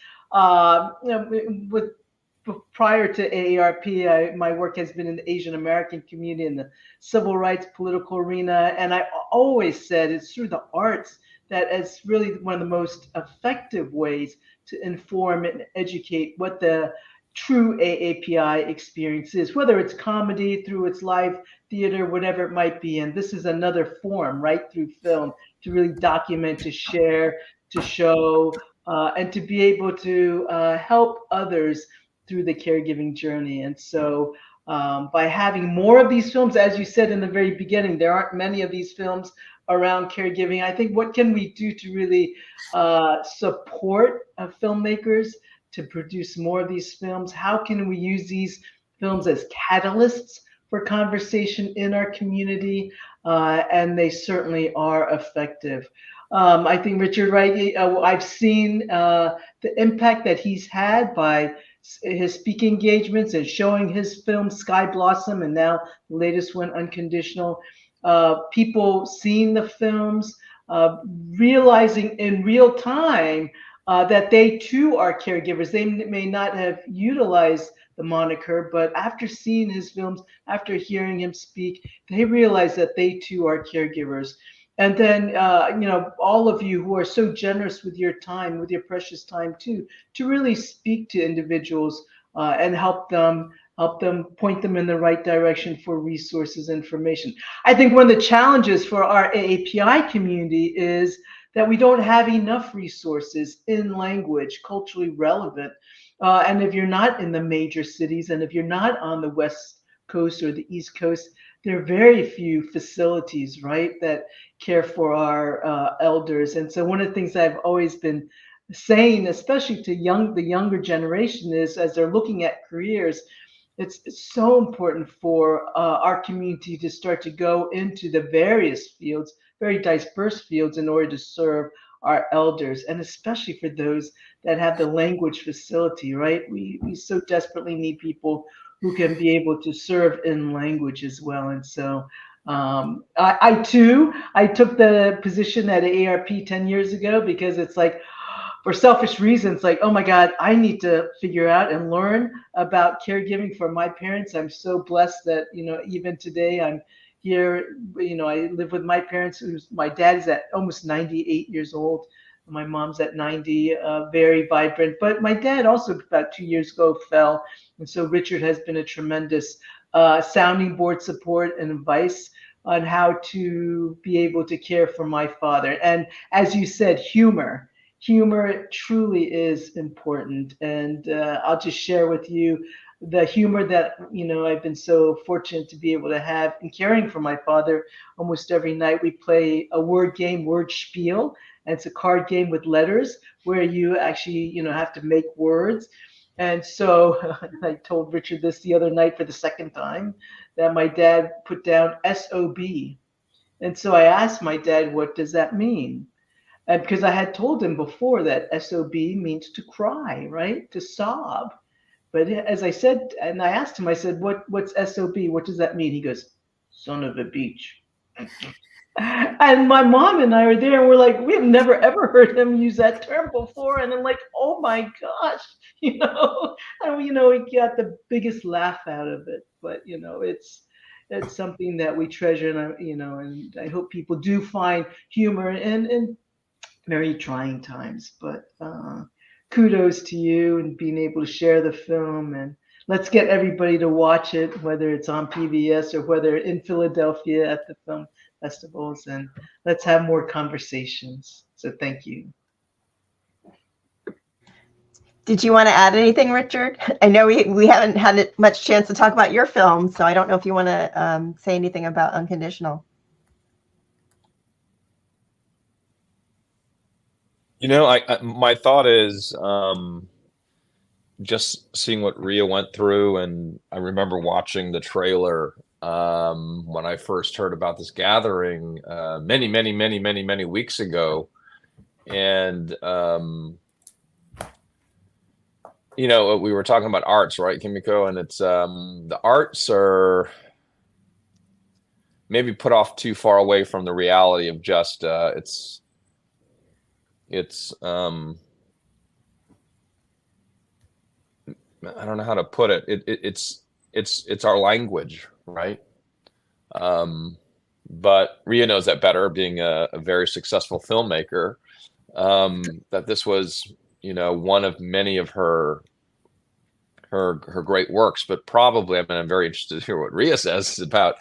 Prior to AARP, my work has been in the Asian American community, in the civil rights, political arena. And I always said it's through the arts that is really one of the most effective ways to inform and educate what the true AAPI experience is, whether it's comedy, through its live theater, whatever it might be. And this is another form, right, through film, to really document, to share, to show, and to be able to help others through the caregiving journey. And so by having more of these films, as you said in the very beginning, there aren't many of these films around caregiving. I think, what can we do to really support filmmakers to produce more of these films? How can we use these films as catalysts for conversation in our community? And they certainly are effective. I think, Richard, right, I've seen the impact that he's had by his speaking engagements and showing his film Sky Blossom, and now the latest one, Unconditional. People seeing the films, realizing in real time that they too are caregivers. They may not have utilized the moniker, but after seeing his films, after hearing him speak, they realize that they too are caregivers. And then, all of you who are so generous with your time, with your precious time too, to really speak to individuals and help them point them in the right direction for resources, information. I think one of the challenges for our AAPI community is that we don't have enough resources in language, culturally relevant. And if you're not in the major cities, and if you're not on the West Coast or the East Coast, there are very few facilities, right, that care for our elders. And so one of the things I've always been saying, especially to the younger generation, is as they're looking at careers, it's so important for our community to start to go into the various fields, very diverse fields, in order to serve our elders, and especially for those that have the language facility, right? We so desperately need people who can be able to serve in language as well. And so I took the position at AARP 10 years ago, because it's like, for selfish reasons, like, oh my God, I need to figure out and learn about caregiving for my parents. I'm so blessed that, even today I'm here. I live with my parents. My dad is at almost 98 years old. My mom's at 90, very vibrant. But my dad also, about 2 years ago, fell. And so Richard has been a tremendous sounding board support and advice on how to be able to care for my father. And as you said, humor truly is important. And I'll just share with you the humor that, I've been so fortunate to be able to have in caring for my father. Almost every night we play a word game, word spiel. And it's a card game with letters where you actually, have to make words. And so I told Richard this the other night for the second time, that my dad put down SOB. And so I asked my dad, what does that mean? And because I had told him before that SOB means to cry, right? To sob. But as I said, and I asked him, I said, what's SOB? What does that mean? He goes, son of a beach. And my mom and I were there, and we're like, we have never ever heard him use that term before. And I'm like, oh my gosh, and we got the biggest laugh out of it. But it's something that we treasure, and I hope people do find humor in very trying times. But kudos to you and being able to share the film, and let's get everybody to watch it, whether it's on PBS or whether in Philadelphia at the film festivals, and let's have more conversations. So thank you. Did you want to add anything, Richard? I know we haven't had much chance to talk about your film, so I don't know if you want to say anything about Unconditional. My thought is just seeing what Rea went through, and I remember watching the trailer when I first heard about this gathering many weeks ago, and we were talking about arts, right, Kimiko? And it's the arts are maybe put off too far away from the reality of just it's I don't know how to put it. It's our language, right? But Rea knows that better, being a very successful filmmaker, that this was, one of many of her great works. But probably, I'm very interested to hear what Rea says about,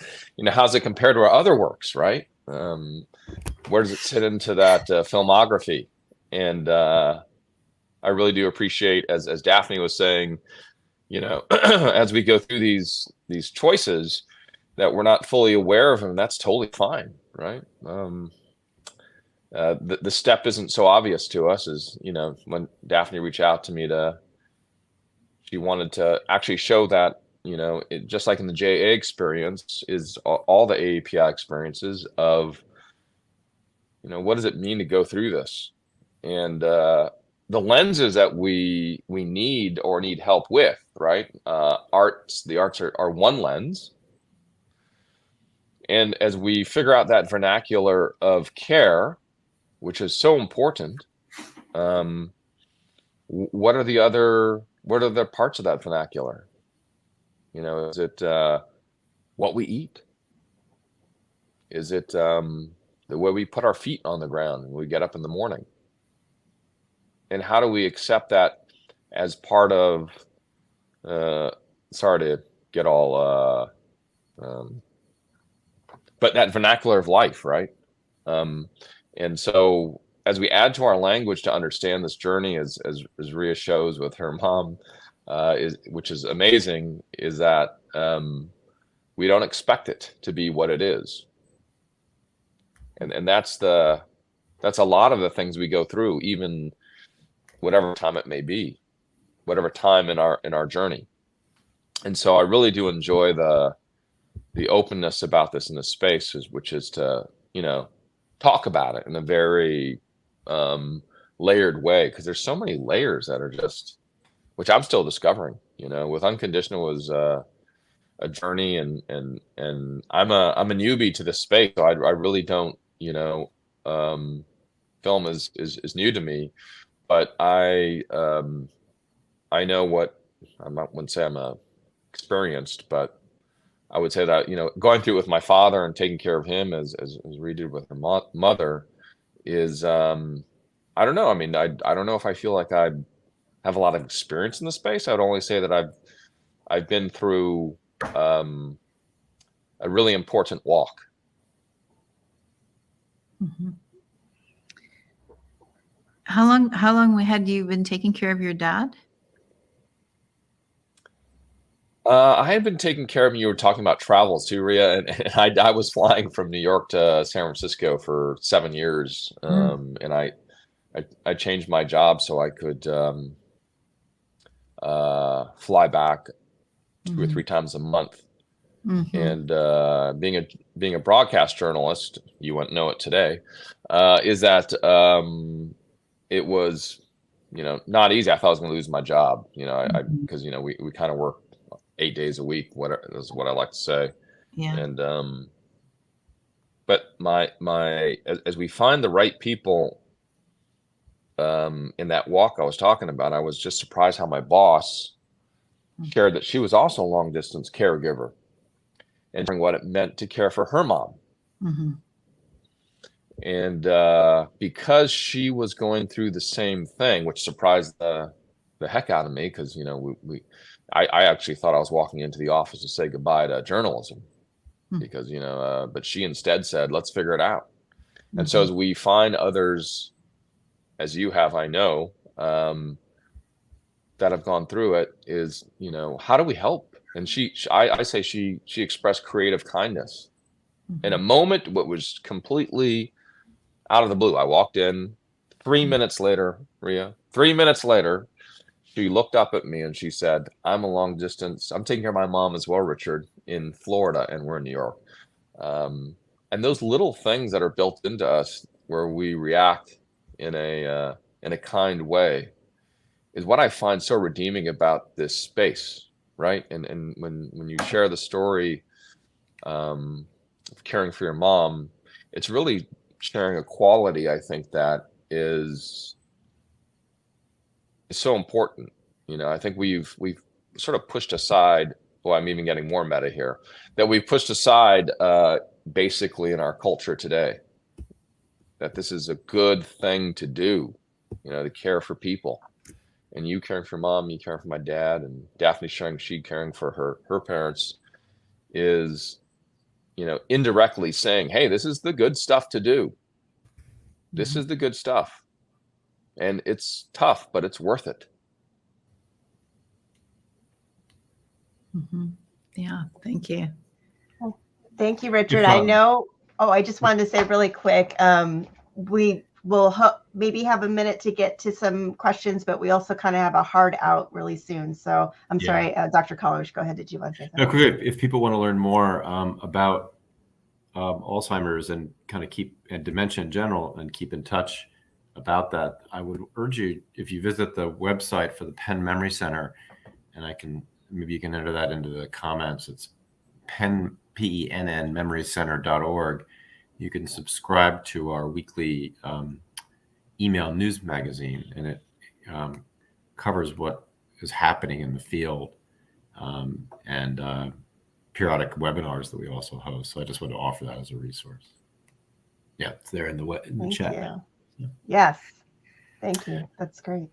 how's it compared to her other works, right? Where does it sit into that filmography? And I really do appreciate, as Daphne was saying, as we go through these choices, that we're not fully aware of them. That's totally fine, right? The step isn't so obvious to us as, when Daphne reached out to me she wanted to actually show that, just like in the JA experience, is all the AAPI experiences of, what does it mean to go through this? And the lenses that we need or need help with, right? The arts are one lens. And as we figure out that vernacular of care, which is so important, what are the other parts of that vernacular? Is it what we eat? Is it the way we put our feet on the ground when we get up in the morning? And how do we accept that as part of, sorry to get all, but that vernacular of life, right? And so as we add to our language to understand this journey, as Rea shows with her mom, which is amazing, is that we don't expect it to be what it is. And that's a lot of the things we go through, even whatever time it may be, whatever time in our journey. And so I really do enjoy the openness about this in this space, which is to, talk about it in a very layered way, because there's so many layers that are just, which I'm still discovering. With Unconditional was a journey, and I'm a newbie to this space, so I really don't, film is new to me, but I know what, wouldn't say I'm experienced, but I would say that, going through it with my father and taking care of him as Rea did with her mother is, I don't know. I don't know if I feel like I have a lot of experience in the space. I would only say that I've been through a really important walk. Mm-hmm. How long had you been taking care of your dad? I had been taking care of him. You were talking about travels too, Rea, and I was flying from New York to San Francisco for 7 years, and I changed my job so I could fly back 2 or 3 times a month. Mm-hmm. And being a broadcast journalist, you wouldn't know it today, is that it was not easy. I thought I was going to lose my job, because we kind of work 8 days a week. What is what I like to say. Yeah. And but as we find the right people in that walk I was talking about, I was just surprised how my boss shared that she was also a long distance caregiver and what it meant to care for her mom. Mm-hmm. And because she was going through the same thing, which surprised the heck out of me, because I actually thought I was walking into the office to say goodbye to journalism, because but she instead said, let's figure it out. And so as we find others, as you have, I know, that have gone through it, is how do we help? And I say she expressed creative kindness in a moment what was completely out of the blue. I walked in 3 minutes later, Rea, 3 minutes later, she looked up at me and she said, I'm taking care of my mom as well, Richard, in Florida, and we're in New York. And those little things that are built into us where we react in a kind way is what I find so redeeming about this space, right? And when you share the story of caring for your mom, it's really sharing a quality, I think, that is so important. I think we've sort of pushed aside, well, I'm even getting more meta here, that we've pushed aside basically in our culture today, that this is a good thing to do, to care for people. And you caring for mom, you caring for my dad, and Daphne sharing she caring for her parents is, indirectly saying, hey, this is the good stuff to do. This is the good stuff. And it's tough, but it's worth it. Yeah, thank you. Thank you, Richard. I know. Oh, I just wanted to say really quick, we will maybe have a minute to get to some questions, but we also kind of have a hard out really soon. So I'm sorry, Dr. Karlawish, go ahead. Did you want to say something? No, good. If people want to learn more about Alzheimer's and kind of and dementia in general and keep in touch about that, I would urge you, if you visit the website for the Penn Memory Center, and maybe you can enter that into the comments. It's Penn, PENN, memorycenter.org. You can subscribe to our weekly email news magazine, and it covers what is happening in the field and periodic webinars that we also host. So I just want to offer that as a resource. Yeah, it's there in the chat. Yeah. Yes. Thank you. That's great.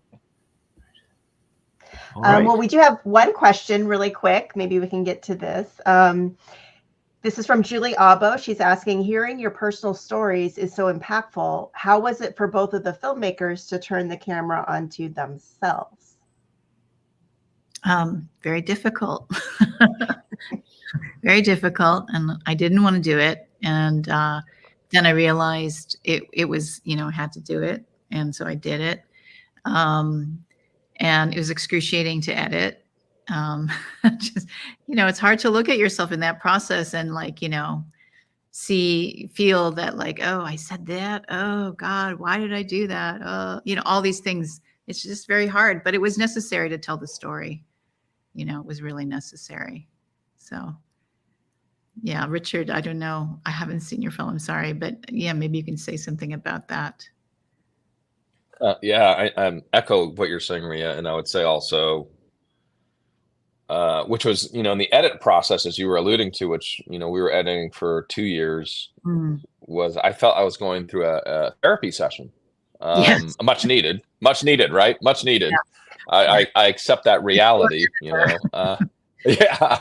Right. Well, we do have one question really quick. Maybe we can get to this. This is from Julie Abo. She's asking, hearing your personal stories is so impactful. How was it for both of the filmmakers to turn the camera onto themselves? Very difficult. Very difficult. And I didn't want to do it. And then I realized it was, I had to do it. And so I did it. And it was excruciating to edit. Just, it's hard to look at yourself in that process and feel that oh, I said that. Oh God, why did I do that? All these things. It's just very hard, but it was necessary to tell the story. It was really necessary. So yeah, Richard, I don't know. I haven't seen your film. I'm sorry, but yeah, maybe you can say something about that. I echo what you're saying, Rea, and I would say also, which was, in the edit process, as you were alluding to, which, we were editing for 2 years, was I felt I was going through a therapy session, Yes. much needed, right? Much needed. Yeah. I accept that reality, Yeah.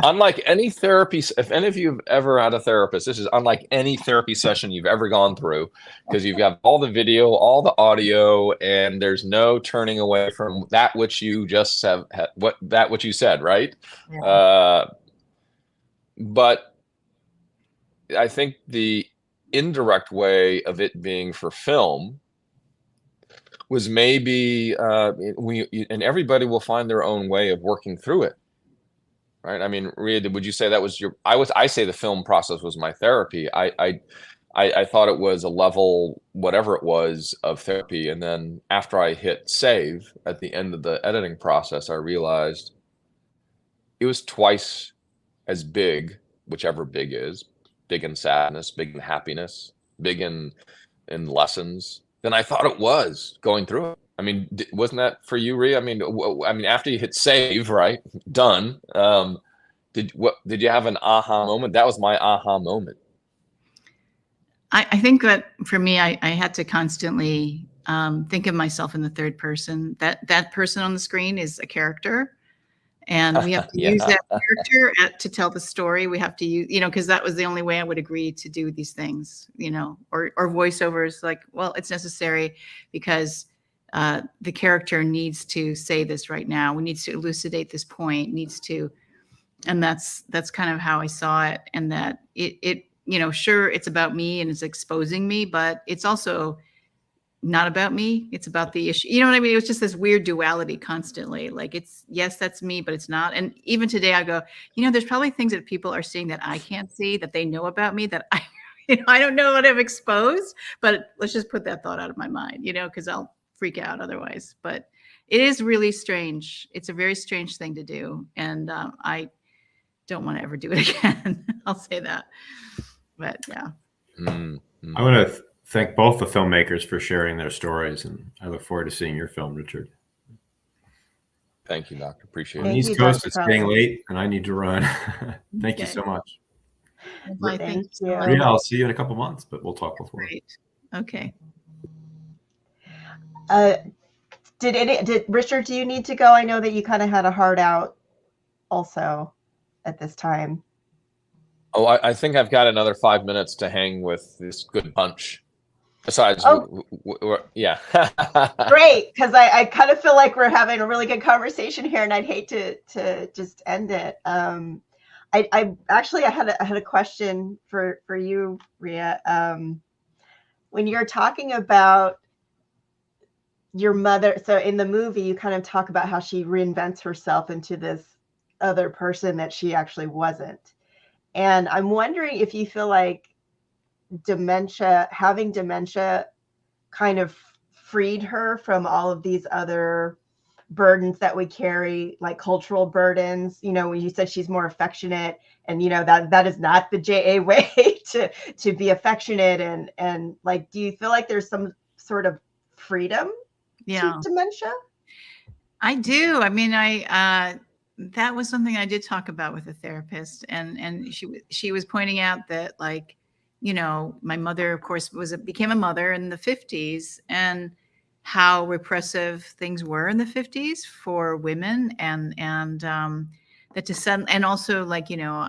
Unlike any therapy, if any of you have ever had a therapist, this is unlike any therapy session you've ever gone through, because you've got all the video, all the audio, and there's no turning away from that which you just said, what you said, right? Yeah. But I think the indirect way of it being for film was maybe and everybody will find their own way of working through it. Right. I mean, Rea, would you say that was I say the film process was my therapy. I thought it was a level, whatever it was, of therapy. And then after I hit save at the end of the editing process, I realized it was twice as big whichever big is, big in sadness, big in happiness, big in lessons than I thought it was going through it. I mean, wasn't that for you, Rea? I mean, after you hit save, right, done. Did you have an aha moment? That was my aha moment. I think that for me, I had to constantly think of myself in the third person. That person on the screen is a character, and we have to use that character to tell the story. We have to use, because that was the only way I would agree to do these things, or voiceovers. Like, well, it's necessary because the character needs to say this right now. We need to elucidate this point. And that's kind of how I saw it. And that it sure, it's about me and it's exposing me, but it's also not about me. It's about the issue. You know what I mean? It was just this weird duality constantly. Like, it's, yes, that's me, but it's not. And even today I go, there's probably things that people are seeing that I can't see, that they know about me, that I don't know what I've exposed, but let's just put that thought out of my mind, because I'll freak out otherwise. But it is really strange. It's a very strange thing to do. And I don't want to ever do it again. I'll say that. But yeah. I want to thank both the filmmakers for sharing their stories, and I look forward to seeing your film, Richard. Thank you, Doctor. Appreciate it. On the East Coast, it's getting late, and I need to run. Thank you so much. Thank you. Rea, I'll see you in a couple months, but we'll talk before. Great. Okay. Did Richard, do you need to go? I know that you kind of had a heart out also at this time. Oh, I think I've got another 5 minutes to hang with this good bunch. Besides, yeah. Great, because I kind of feel like we're having a really good conversation here, and I'd hate to just end it. I actually had a question for you, Rea. When you're talking about your mother, so in the movie, you kind of talk about how she reinvents herself into this other person that she actually wasn't. And I'm wondering if you feel like having dementia kind of freed her from all of these other burdens that we carry, like cultural burdens. When you said she's more affectionate, and that is not the JA way to be affectionate, and like, do you feel like there's some sort of freedom to dementia? I do. I mean, that was something I did talk about with a therapist, and she was pointing out that, like, my mother, of course, became a mother in the 50s, and how repressive things were in the 50s for women, and that to sudden, and also, like,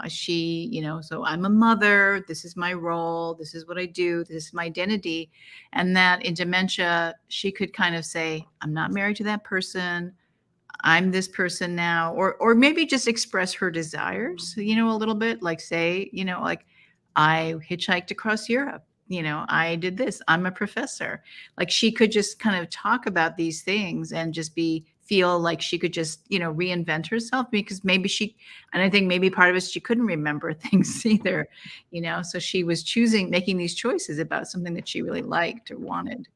she, so I'm a mother, this is my role, this is what I do, this is my identity. And that in dementia, she could kind of say, I'm not married to that person, I'm this person now, or maybe just express her desires, a little bit, like, say, like, I hitchhiked across Europe, I did this, I'm a professor. Like, she could just kind of talk about these things and just feel like she could just, reinvent herself, because maybe and I think maybe part of it, she couldn't remember things either, so she was making these choices about something that she really liked or wanted.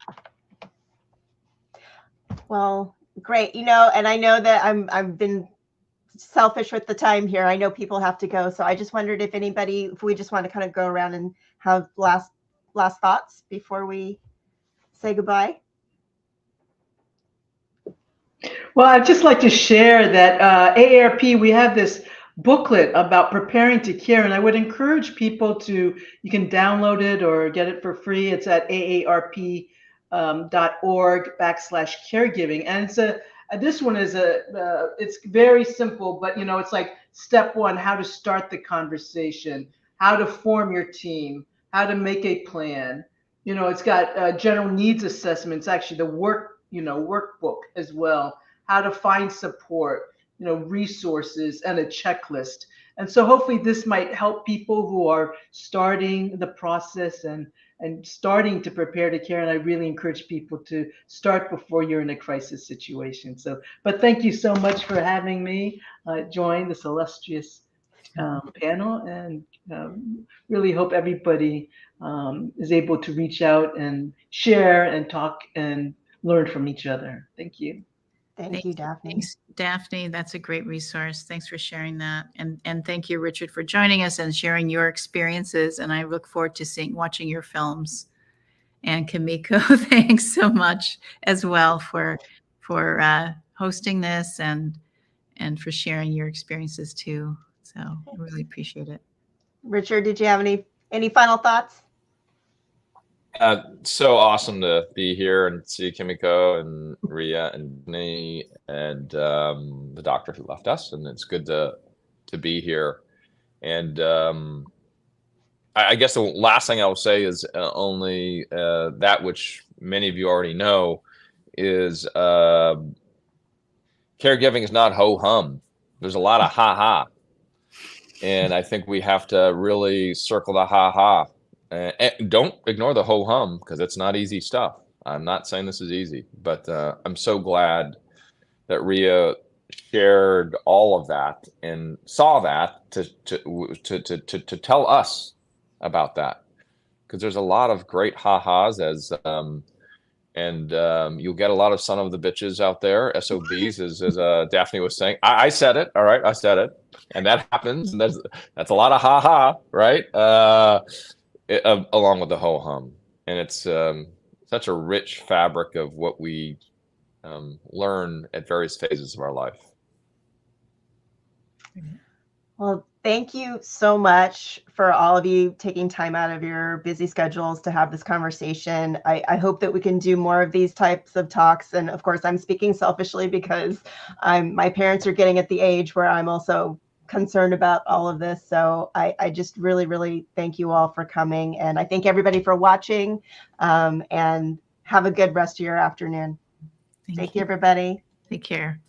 Well, great. And I know that I've been selfish with the time here. I know people have to go. So I just wondered if we just want to kind of go around and have last thoughts before we say goodbye. Well, I'd just like to share that AARP, we have this booklet about preparing to care, and I would encourage people you can download it or get it for free. It's at aarp.org/caregiving. And this one is it's very simple, but it's like step one, how to start the conversation, how to form your team, how to make a plan. It's got general needs assessments, actually the workbook as well, how to find support, resources, and a checklist. And so hopefully this might help people who are starting the process and starting to prepare to care. And I really encourage people to start before you're in a crisis situation. But thank you so much for having me join this illustrious panel, and really hope everybody is able to reach out and share and talk and learn from each other. Thank you. Thank you, Daphne. Thanks, Daphne. That's a great resource. Thanks for sharing that. And thank you, Richard, for joining us and sharing your experiences. And I look forward to watching your films. And Kimiko, thanks so much as well for hosting this and for sharing your experiences too. So I really appreciate it. Richard, did you have any final thoughts? So awesome to be here and see Kimiko and Rea and me and the doctor who left us, and it's good to be here. And I guess the last thing I will say is only that which many of you already know is caregiving is not ho-hum. There's a lot of ha-ha. And I think we have to really circle the ha-ha. And don't ignore the ho-hum, because it's not easy stuff. I'm not saying this is easy, but I'm so glad that Rea shared all of that and saw that to tell us about that, because there's a lot of great ha-has and you'll get a lot of son of the bitches out there, SOBs, as Daphne was saying. I said it, all right, I said it, and that happens, and that's a lot of ha-ha, right? Along with the ho-hum, and it's such a rich fabric of what we learn at various phases of our life. Well, thank you so much for all of you taking time out of your busy schedules to have this conversation. I hope that we can do more of these types of talks. And of course, I'm speaking selfishly because my parents are getting at the age where I'm also concerned about all of this. So I just really, really thank you all for coming. And I thank everybody for watching, and have a good rest of your afternoon. Thank you, everybody. Take care.